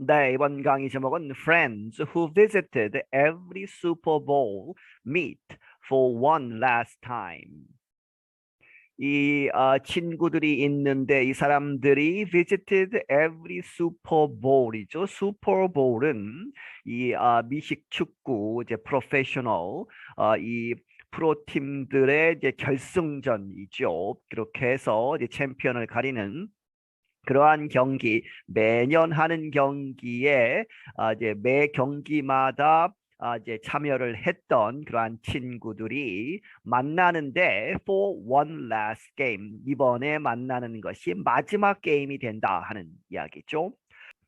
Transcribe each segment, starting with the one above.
네, 이번 강의 제목은 Friends who visited every Super Bowl meet for one last time. 친구들이 있는데 이 사람들이 visited every Super Bowl이죠. Super Bowl은 미식 축구 이제 프로페셔널 이 프로팀들의 이제 결승전이죠. 그렇게 해서 이제 챔피언을 가리는 그러한 경기, 매년 하는 경기에 이제 매 경기마다 이제 참여를 했던 그러한 친구들이 만나는데 for one last game 이번에 만나는 것이 마지막 게임이 된다 하는 이야기죠.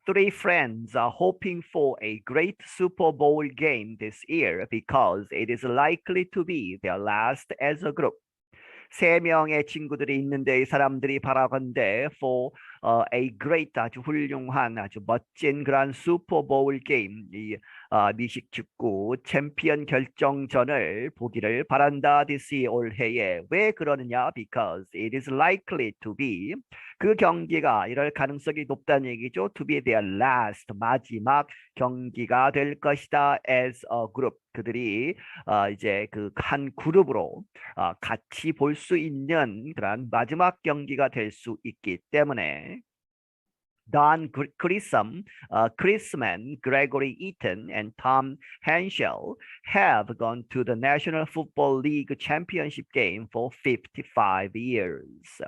Three friends are hoping for a great Super Bowl game this year because it is likely to be their last as a group. 세 명의 친구들이 있는데 이 사람들이 바라건대 for a great 아주 훌륭한 아주 멋진 그런 슈퍼볼 게임 미식 축구 챔피언 결정전을 보기를 바란다 this year 올해에 왜 그러느냐 because it is likely to be 그 경기가 이럴 가능성이 높다는 얘기죠 to be their last 마지막 경기가 될 것이다 as a group 그들이 이제 그 한 그룹으로 같이 볼 수 있는 그런 마지막 경기가 될 수 있기 때문에 Don Grissom, Chrisman, Gregory Eaton, and Tom Henschel have gone to the National Football League Championship game for 55 years.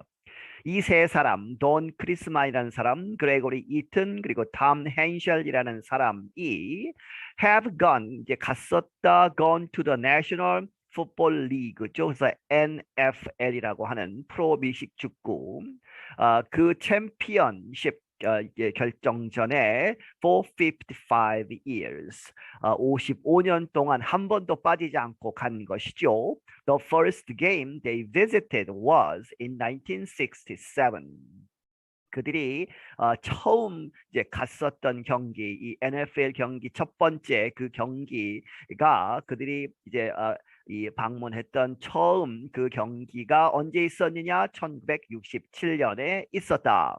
이 세 사람, 돈 크리스만이라는 사람, 그레고리 이튼, 그리고 탐 헨셜이라는 사람이 have gone, 이제 갔었다, gone to the National Football Leagu죠. 그래서 NFL이라고 하는 프로 미식 축구, 그 챔피언십 결정전에 for 55 years, 55년 동안 한 번도 빠지지 않고 간 것이죠. The first game they visited was in 1967. 그들이 처음 이제 갔었던 경기, 이 NFL 경기 첫 번째 그 경기가 그들이 이제 이 방문했던 처음 그 경기가 언제 있었느냐? 1967년에 있었다.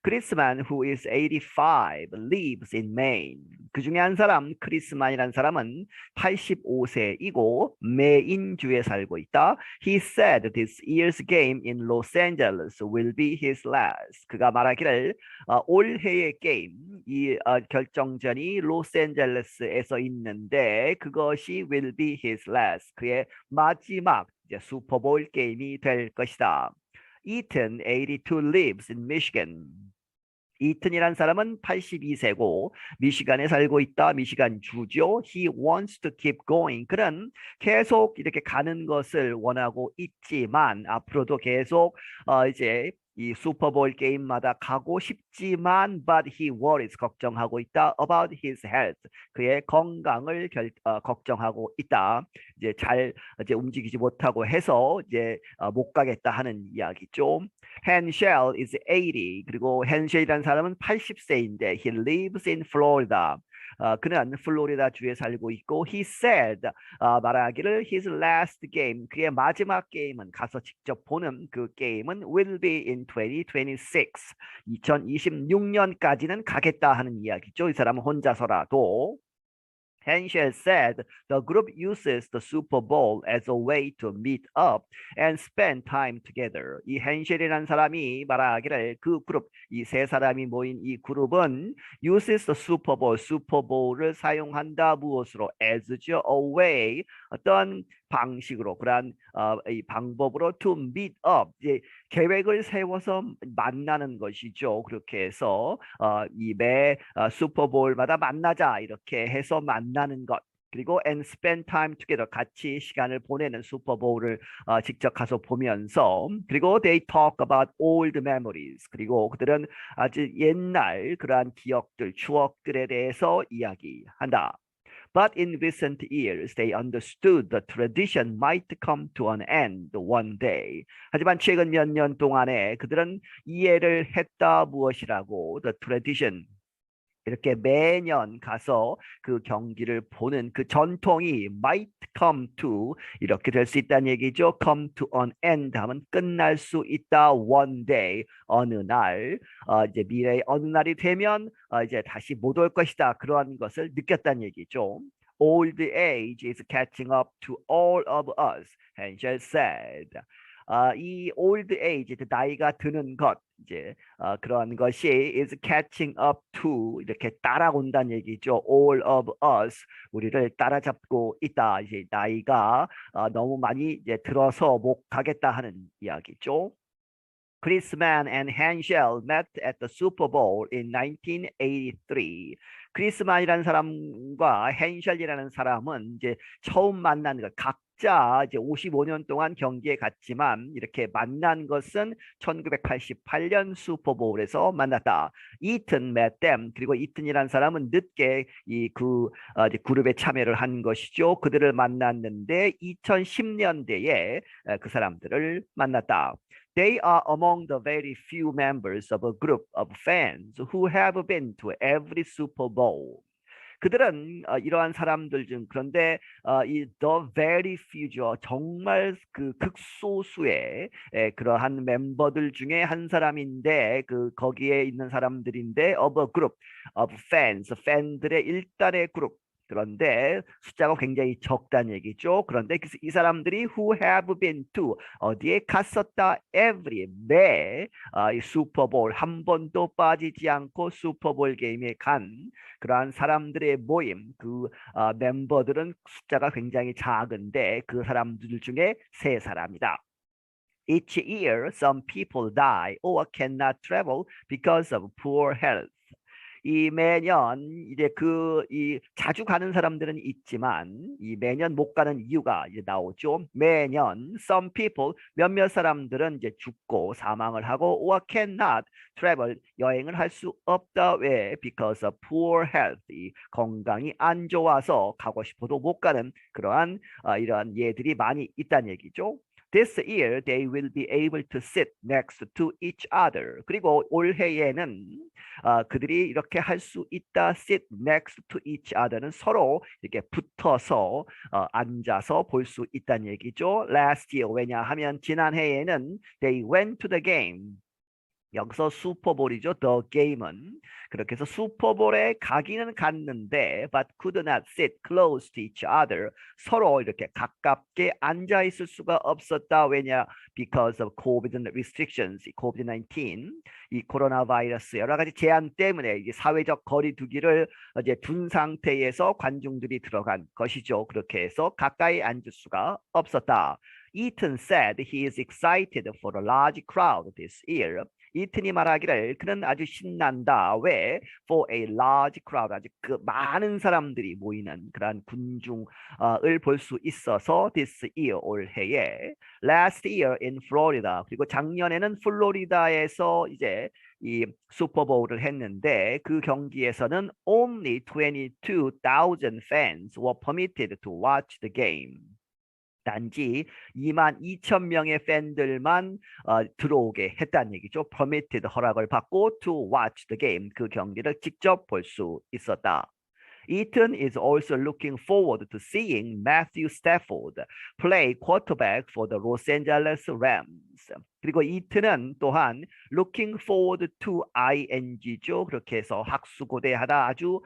크리스만 who is 85 lives in Maine. 그 중에 한 사람 크리스만이라는 사람은 85세이고 메인주에 살고 있다. He said this year's game in Los Angeles will be his last. 그가 말하기를 올해의 게임 이 결정전이 로스앤젤레스에서 있는데 그것이 will be his last. 그의 마지막 이제 슈퍼볼 게임이 될 것이다. Ethan, 82, lives in Michigan. 이튼이란 사람은 82세고 미시간에 살고 있다. 미시간 주죠. He wants to keep going. 그는 계속 이렇게 가는 것을 원하고 있지만 앞으로도 계속 이제 이 슈퍼볼 게임마다 가고 싶지만 but he worries 걱정하고 있다 about his health 그의 건강을 걱정하고 있다 이제 잘 이제 움직이지 못하고 해서 이제 못 가겠다 하는 이야기죠. Henshel is 80. 그리고 헨쉘이라는 사람은 80세인데 he lives in Florida. 그는 플로리다 주에 살고 있고 he said 말하기를 his last game 그의 마지막 게임은 가서 직접 보는 그 게임은 will be in 2026. 2026년까지는 가겠다 하는 이야기죠. 이 사람은 혼자서라도 Henschel said the group uses the Super Bowl as a way to meet up and spend time together. 이 헨셸이라는 사람이 말하기를 그 그룹, 이 세 사람이 모인 이 그룹은 uses the Super Bowl, 슈퍼볼을 사용한다 무엇으로? as죠, a way, 어떤 방식으로, 그러한 이 방법으로 to meet up, 이제 계획을 세워서 만나는 것이죠. 그렇게 해서 이매 슈퍼볼마다 만나자 이렇게 해서 만나는 것. 그리고 and spend time together 같이 시간을 보내는 슈퍼볼을 직접 가서 보면서 그리고 they talk about old memories 그리고 그들은 아주 옛날 그러한 기억들 추억들에 대해서 이야기한다. But in recent years, they understood the tradition might come to an end one day. 하지만 최근 몇 년 동안에 그들은 이해를 했다 무엇이라고 the tradition 이렇게 매년 가서 그 경기를 보는 그 전통이 might come to 이렇게 될 수 있다는 얘기죠. come to an end 하면 끝날 수 있다. one day 어느 날 이제 미래의 어느 날이 되면 이제 다시 못 올 것이다. 그러한 것을 느꼈다는 얘기죠. Old age is catching up to all of us, Henschel said. 이 old age, 나이가 드는 것, 이제 그런 것이 is catching up to 이렇게 따라온다는 얘기죠. All of us, 우리를 따라잡고 있다. 이제 나이가 너무 많이 이제 들어서 못 가겠다 하는 이야기죠. Chris Mann and Henschel met at the Super Bowl in 1983. 크리스만이라는 사람과 헨셜이라는 사람은 이제 처음 만난 것, 각자 이제 55년 동안 경기에 갔지만 이렇게 만난 것은 1988년 슈퍼볼에서 만났다. 이튼 met them. 그리고 이튼이라는 사람은 늦게 이그 이제 그룹에 참여를 한 것이죠. 그들을 만났는데 2010년대에 그 사람들을 만났다. They are among the very few members of a group of fans who have been to every Super Bowl. 그들은 이러한 사람들 중 그런데 이 the very few죠. 정말 그 극소수의 그러한 멤버들 중에 한 사람인데 그 거기에 있는 사람들인데 of a group of fans, 팬들의 일단의 그룹. 그런데 숫자가 굉장히 적다는 얘기죠. 그런데 이 사람들이 who have been to 어디에 갔었다 every 매 이 슈퍼볼 한 번도 빠지지 않고 슈퍼볼 게임에 간 그러한 사람들의 모임 그 멤버들은 숫자가 굉장히 작은데 그 사람들 중에 세 사람이다. Each year, some people die or cannot travel because of poor health. 이 매년 이제 이 자주 가는 사람들은 있지만 이 매년 못 가는 이유가 이제 나오죠. 매년 some people 몇몇 사람들은 이제 죽고 사망을 하고 or cannot travel 여행을 할 수 없다. 왜? Because of poor health 이 건강이 안 좋아서 가고 싶어도 못 가는 그러한 이러한 예들이 많이 있다는 얘기죠. This year they will be able to sit next to each other. 그리고 올해에는 그들이 이렇게 할 수 있다. sit next to each other는 서로 이렇게 붙어서 앉아서 볼 수 있다는 얘기죠. Last year 왜냐하면 지난해에는 they went to the game. 여기서 슈퍼볼이죠. The Game은 그렇게 해서 슈퍼볼에 가기는 갔는데 but could not sit close to each other 서로 이렇게 가깝게 앉아 있을 수가 없었다. 왜냐? Because of COVID restrictions, COVID-19 이 코로나 바이러스 여러 가지 제한 때문에 이제 사회적 거리 두기를 이제 둔 상태에서 관중들이 들어간 것이죠. 그렇게 해서 가까이 앉을 수가 없었다. Eaton said he is excited for a large crowd this year. 이튼이 말하기를 그는 아주 신난다. 왜? For a large crowd. 아주 그 많은 사람들이 모이는 그러한 군중을 볼 수 있어서 this year 올해에 last year in Florida. 그리고 작년에는 플로리다에서 이제 이 슈퍼볼을 했는데 그 경기에서는 only 22,000 fans were permitted to watch the game. 단지 22,000명의 팬들만 들어오게 했다는 얘기죠. permitted 허락을 받고 to watch the game 그 경기를 직접 볼 수 있었다. Eaton is also looking forward to seeing Matthew Stafford play quarterback for the Los Angeles Rams. 그리고 이튼은 또한 looking forward to ing죠. 그렇게 해서 학수고대하다 아주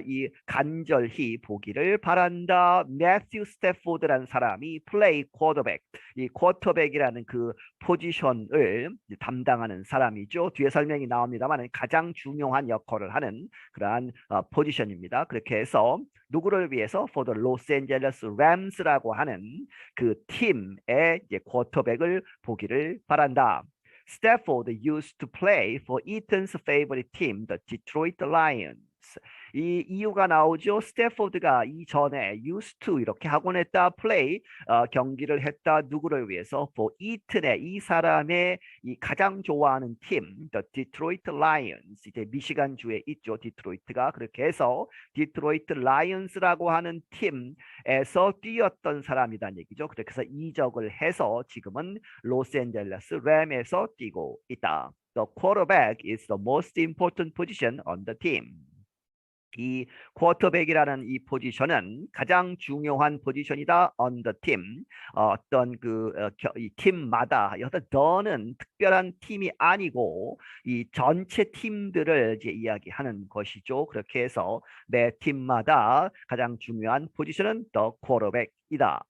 이 간절히 보기를 바란다. 매튜 스태포드라는 사람이 play quarterback, 이 쿼터백이라는 그 포지션을 담당하는 사람이죠. 뒤에 설명이 나옵니다만 가장 중요한 역할을 하는 그러한 포지션입니다. 그렇게 해서 누구를 위해서 for the Los Angeles Rams라고 하는 그 팀의 이제 쿼터백을 보기를 바란다. Stafford used to play for Eaton's favorite team, the Detroit Lions. 이 이유가 나오죠. 스태포드가 이전에 used to 이렇게 하곤 했다. play 경기를 했다. 누구를 위해서? for 이튼의 이 사람의 이 가장 좋아하는 팀, the Detroit Lions. 이제 미시간주에 있죠. 디트로이트가. 그렇게 해서 디트로이트 라이언스라고 하는 팀에서 뛰었던 사람이란 얘기죠. 그렇게 해서 이적을 해서 지금은 로스앤젤레스 램에서 뛰고 있다. The quarterback is the most important position on the team. 이 쿼터백이라는 이 포지션은 가장 중요한 포지션이다 on the team. 어떤 이 팀마다 여기서 the는 특별한 팀이 아니고 이 전체 팀들을 이제 이야기하는 것이죠. 그렇게 해서 매 팀마다 가장 중요한 포지션은 the quarterback이다.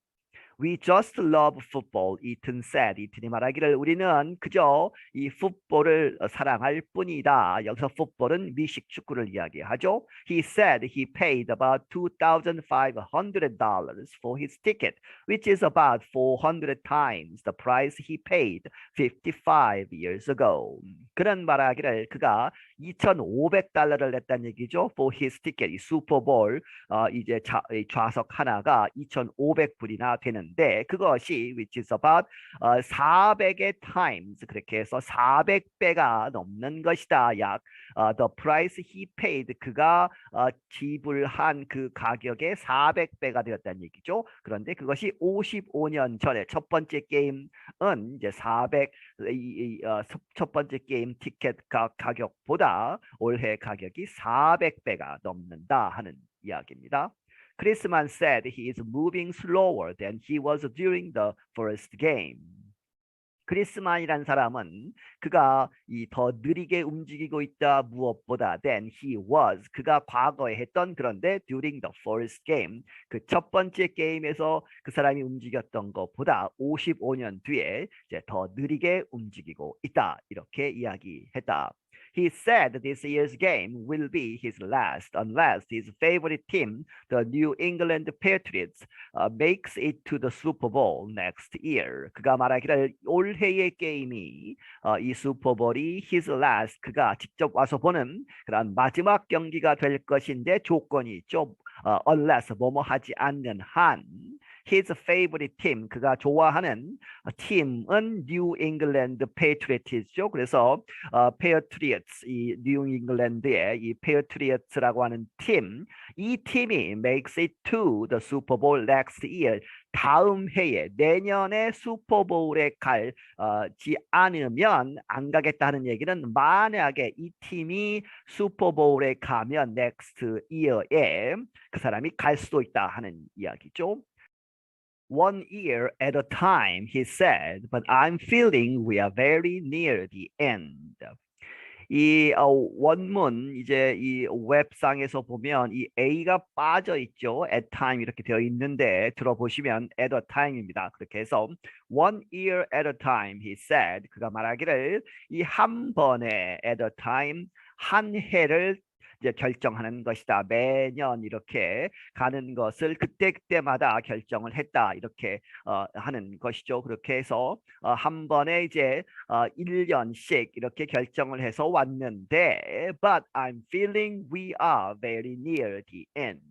We just love football. 이튼 said. 이튼이 말하기를 우리는 그저 이 풋볼을 사랑할 뿐이다. 여기서 풋볼은 미식 축구를 이야기하죠. He said he paid about $2,500 for his ticket, which is about 400 times the price he paid 55 years ago. 그런 말하기를 그가 2,500달러를 냈다는 얘기죠. For his ticket, 이 슈퍼볼 이제 좌석 하나가 2,500불이나 되는데 그것이 which is about 400의 times 그렇게 해서 400배가 넘는 것이다. 약 the price he paid 그가 지불한 그 가격의 400배가 되었다는 얘기죠. 그런데 그것이 55년 전에 첫 번째 게임은 이제 400 첫 번째 게임 티켓 가격보다 올해 가격이 400배가 넘는다 하는 이야기입니다. 크리스만 said he is moving slower than he was during the first game. 크리스만이란 사람은 그가 이 더 느리게 움직이고 있다 무엇보다 than he was 그가 과거에 했던 그런데 during the first game 그 첫 번째 게임에서 그 사람이 움직였던 것보다 55년 뒤에 이제 더 느리게 움직이고 있다 이렇게 이야기했다. He said this year's game will be his last unless his favorite team, the New England Patriots, makes it to the Super Bowl next year. 그가 말하기를 올해의 게임이 이 슈퍼볼이 his last 그가 직접 와서 보는 그런 마지막 경기가 될 것인데 조건이 있죠. unless 뭐뭐 하지 않는 한 his favorite team 그가 좋아하는 팀은 New England Patriots죠. 그래서 Patriots 이 뉴 잉글랜드의 이 Patriots라고 하는 팀, 이 팀이 makes it to the Super Bowl next year. 다음 해에 내년에 슈퍼볼에 갈지 않으면 안 가겠다는 얘기는 만약에 이 팀이 슈퍼볼에 가면 next year에 그 사람이 갈 수도 있다 하는 이야기죠. One year at a time, he said, but I'm feeling we are very near the end. 이 원문 이제 이 웹상에서 보면 이 A가 빠져 있죠. At time 이렇게 되어 있는데 들어보시면 at a time입니다. 그렇게 해서 one year at a time, he said. 그가 말하기를 이 한 번에 at a time 한 해를 이제 결정하는 것이다. 매년 이렇게 가는 것을 그때그때마다 결정을 했다. 이렇게 하는 것이죠. 그렇게 해서 한 번에 이제 1년씩 이렇게 결정을 해서 왔는데 but I'm feeling we are very near the end.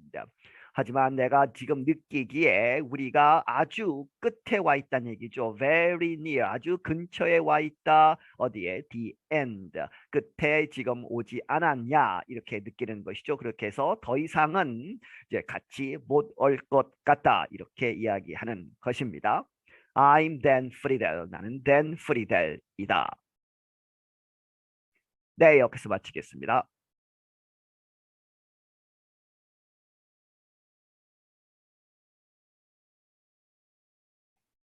하지만 내가 지금 느끼기에 우리가 아주 끝에 와 있다는 얘기죠. Very near, 아주 근처에 와 있다. 어디에? The end, 끝에 지금 오지 않았냐 이렇게 느끼는 것이죠. 그렇게 해서 더 이상은 이제 같이 못 올 것 같다 이렇게 이야기하는 것입니다. I'm Dan Friedel, 나는 Dan Friedel이다. 네, 여기서 마치겠습니다.